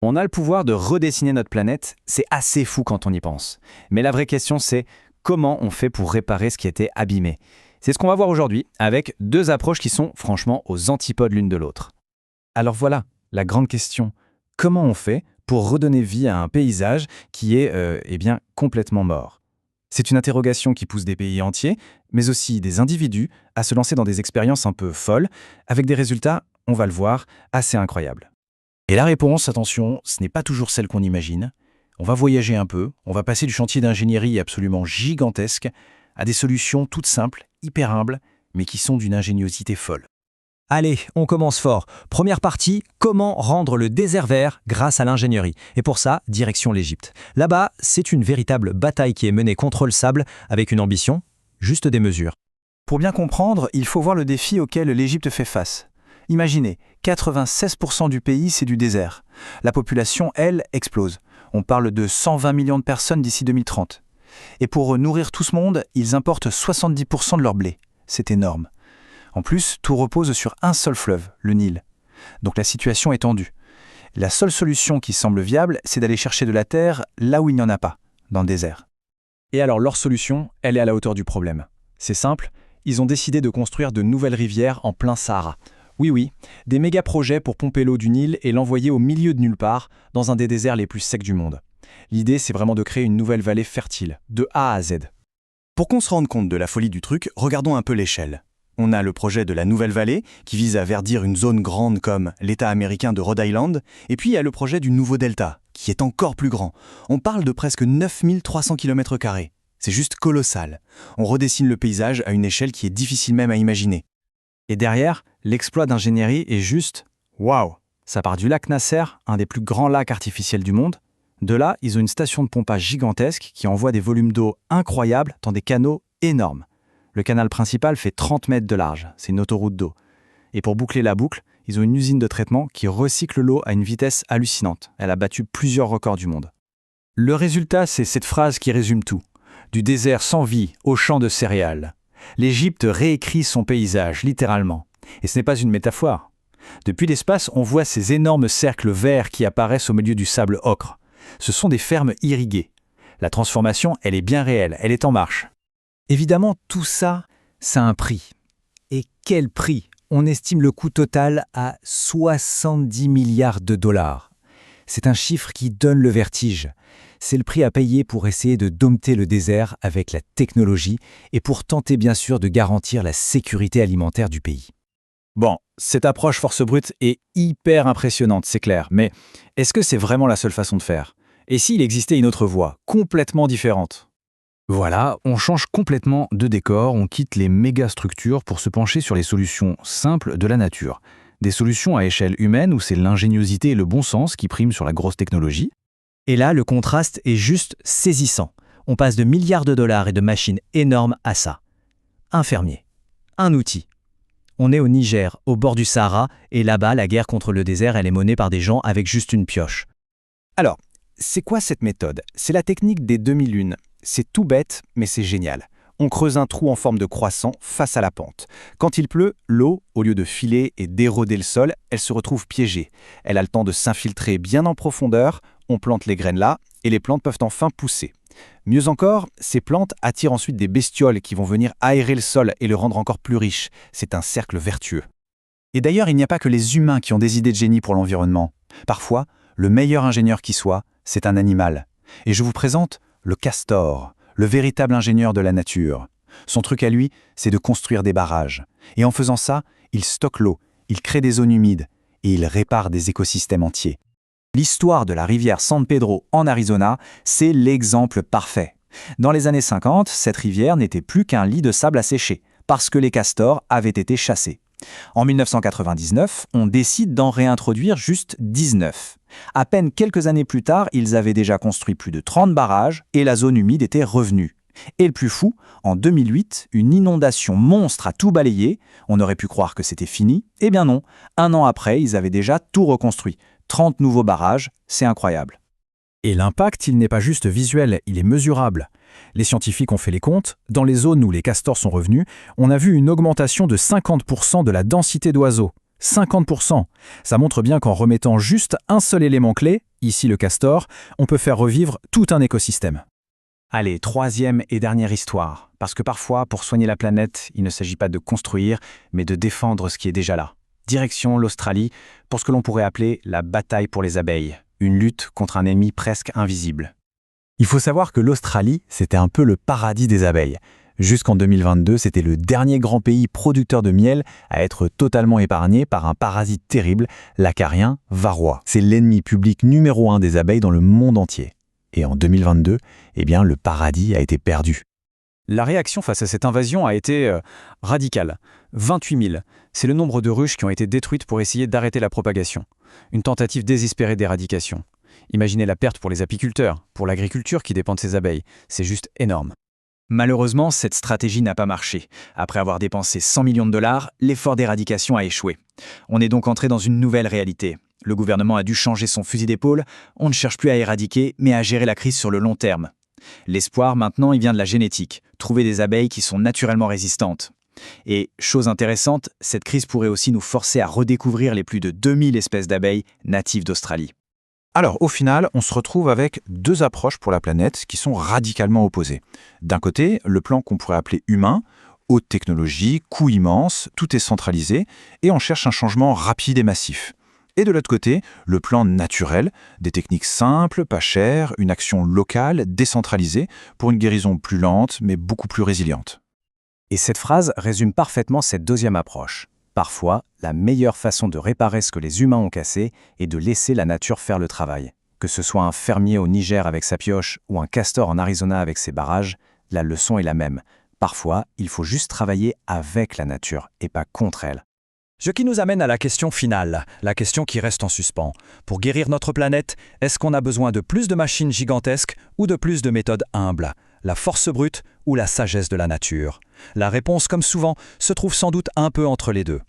On a le pouvoir de redessiner notre planète, c'est assez fou quand on y pense. Mais la vraie question c'est comment on fait pour réparer ce qui a été abîmé. C'est ce qu'on va voir aujourd'hui avec deux approches qui sont franchement aux antipodes l'une de l'autre. Alors voilà, la grande question. Comment on fait pour redonner vie à un paysage qui est complètement mort? C'est une interrogation qui pousse des pays entiers, mais aussi des individus, à se lancer dans des expériences un peu folles, avec des résultats, on va le voir, assez incroyables. Et la réponse, attention, ce n'est pas toujours celle qu'on imagine. On va voyager un peu, on va passer du chantier d'ingénierie absolument gigantesque à des solutions toutes simples, hyper humbles, mais qui sont d'une ingéniosité folle. Allez, on commence fort. Première partie, comment rendre le désert vert grâce à l'ingénierie. Et pour ça, direction l'Égypte. Là-bas, c'est une véritable bataille qui est menée contre le sable avec une ambition, juste des mesures. Pour bien comprendre, il faut voir le défi auquel l'Égypte fait face. Imaginez, 96% du pays, c'est du désert. La population, elle, explose. On parle de 120 millions de personnes d'ici 2030. Et pour nourrir tout ce monde, ils importent 70% de leur blé. C'est énorme. En plus, tout repose sur un seul fleuve, le Nil. Donc la situation est tendue. La seule solution qui semble viable, c'est d'aller chercher de la terre là où il n'y en a pas, dans le désert. Et alors leur solution, elle est à la hauteur du problème. C'est simple, ils ont décidé de construire de nouvelles rivières en plein Sahara. Oui, des méga-projets pour pomper l'eau du Nil et l'envoyer au milieu de nulle part, dans un des déserts les plus secs du monde. L'idée, c'est vraiment de créer une nouvelle vallée fertile, de A à Z. Pour qu'on se rende compte de la folie du truc, regardons un peu l'échelle. On a le projet de la Nouvelle Vallée, qui vise à verdir une zone grande comme l'État américain de Rhode Island, et puis il y a le projet du Nouveau Delta, qui est encore plus grand. On parle de presque 9300 km². C'est juste colossal. On redessine le paysage à une échelle qui est difficile même à imaginer. Et derrière, l'exploit d'ingénierie est juste waouh! Ça part du lac Nasser, un des plus grands lacs artificiels du monde. De là, ils ont une station de pompage gigantesque qui envoie des volumes d'eau incroyables dans des canaux énormes. Le canal principal fait 30 mètres de large, c'est une autoroute d'eau. Et pour boucler la boucle, ils ont une usine de traitement qui recycle l'eau à une vitesse hallucinante. Elle a battu plusieurs records du monde. Le résultat, c'est cette phrase qui résume tout. Du désert sans vie au champ de céréales. L'Égypte réécrit son paysage, littéralement. Et ce n'est pas une métaphore. Depuis l'espace, on voit ces énormes cercles verts qui apparaissent au milieu du sable ocre. Ce sont des fermes irriguées. La transformation, elle est bien réelle, elle est en marche. Évidemment, tout ça, ça a un prix. Et quel prix? On estime le coût total à 70 milliards de dollars. C'est un chiffre qui donne le vertige. C'est le prix à payer pour essayer de dompter le désert avec la technologie et pour tenter bien sûr de garantir la sécurité alimentaire du pays. Bon, cette approche force brute est hyper impressionnante, c'est clair, mais est-ce que c'est vraiment la seule façon de faire? Et s'il existait une autre voie, complètement différente? Voilà, on change complètement de décor, on quitte les méga-structures pour se pencher sur les solutions simples de la nature. Des solutions à échelle humaine où c'est l'ingéniosité et le bon sens qui priment sur la grosse technologie. Et là, le contraste est juste saisissant. On passe de milliards de dollars et de machines énormes à ça. Un fermier, un outil. On est au Niger, au bord du Sahara, et là-bas, la guerre contre le désert, elle est menée par des gens avec juste une pioche. Alors, c'est quoi cette méthode? C'est la technique des demi-lunes. C'est tout bête, mais c'est génial. On creuse un trou en forme de croissant face à la pente. Quand il pleut, l'eau, au lieu de filer et d'éroder le sol, elle se retrouve piégée. Elle a le temps de s'infiltrer bien en profondeur, on plante les graines là, et les plantes peuvent enfin pousser. Mieux encore, ces plantes attirent ensuite des bestioles qui vont venir aérer le sol et le rendre encore plus riche. C'est un cercle vertueux. Et d'ailleurs, il n'y a pas que les humains qui ont des idées de génie pour l'environnement. Parfois, le meilleur ingénieur qui soit, c'est un animal. Et je vous présente le castor, le véritable ingénieur de la nature. Son truc à lui, c'est de construire des barrages. Et en faisant ça, il stocke l'eau, il crée des zones humides et il répare des écosystèmes entiers. L'histoire de la rivière San Pedro en Arizona, c'est l'exemple parfait. Dans les années 50, cette rivière n'était plus qu'un lit de sable à sécher, parce que les castors avaient été chassés. En 1999, on décide d'en réintroduire juste 19. À peine quelques années plus tard, ils avaient déjà construit plus de 30 barrages et la zone humide était revenue. Et le plus fou, en 2008, une inondation monstre a tout balayé. On aurait pu croire que c'était fini. Eh bien non, un an après, ils avaient déjà tout reconstruit. 30 nouveaux barrages, c'est incroyable. Et l'impact, il n'est pas juste visuel, il est mesurable. Les scientifiques ont fait les comptes. Dans les zones où les castors sont revenus, on a vu une augmentation de 50% de la densité d'oiseaux. 50%. Ça montre bien qu'en remettant juste un seul élément clé, ici le castor, on peut faire revivre tout un écosystème. Allez, troisième et dernière histoire. Parce que parfois, pour soigner la planète, il ne s'agit pas de construire, mais de défendre ce qui est déjà là. Direction l'Australie, pour ce que l'on pourrait appeler la bataille pour les abeilles. Une lutte contre un ennemi presque invisible. Il faut savoir que l'Australie, c'était un peu le paradis des abeilles. Jusqu'en 2022, c'était le dernier grand pays producteur de miel à être totalement épargné par un parasite terrible, l'acarien varroa. C'est l'ennemi public numéro 1 des abeilles dans le monde entier. Et en 2022, le paradis a été perdu. La réaction face à cette invasion a été radicale. 28 000, c'est le nombre de ruches qui ont été détruites pour essayer d'arrêter la propagation. Une tentative désespérée d'éradication. Imaginez la perte pour les apiculteurs, pour l'agriculture qui dépend de ces abeilles. C'est juste énorme. Malheureusement, cette stratégie n'a pas marché. Après avoir dépensé 100 millions de dollars, l'effort d'éradication a échoué. On est donc entré dans une nouvelle réalité. Le gouvernement a dû changer son fusil d'épaule. On ne cherche plus à éradiquer, mais à gérer la crise sur le long terme. L'espoir, maintenant, il vient de la génétique. Trouver des abeilles qui sont naturellement résistantes. Et, chose intéressante, cette crise pourrait aussi nous forcer à redécouvrir les plus de 2000 espèces d'abeilles natives d'Australie. Alors, au final, on se retrouve avec deux approches pour la planète qui sont radicalement opposées. D'un côté, le plan qu'on pourrait appeler humain, haute technologie, coût immense, tout est centralisé, et on cherche un changement rapide et massif. Et de l'autre côté, le plan naturel, des techniques simples, pas chères, une action locale, décentralisée, pour une guérison plus lente, mais beaucoup plus résiliente. Et cette phrase résume parfaitement cette deuxième approche. Parfois, la meilleure façon de réparer ce que les humains ont cassé est de laisser la nature faire le travail. Que ce soit un fermier au Niger avec sa pioche ou un castor en Arizona avec ses barrages, la leçon est la même. Parfois, il faut juste travailler avec la nature et pas contre elle. Ce qui nous amène à la question finale, la question qui reste en suspens. Pour guérir notre planète, est-ce qu'on a besoin de plus de machines gigantesques ou de plus de méthodes humbles? La force brute ou la sagesse de la nature? La réponse, comme souvent, se trouve sans doute un peu entre les deux.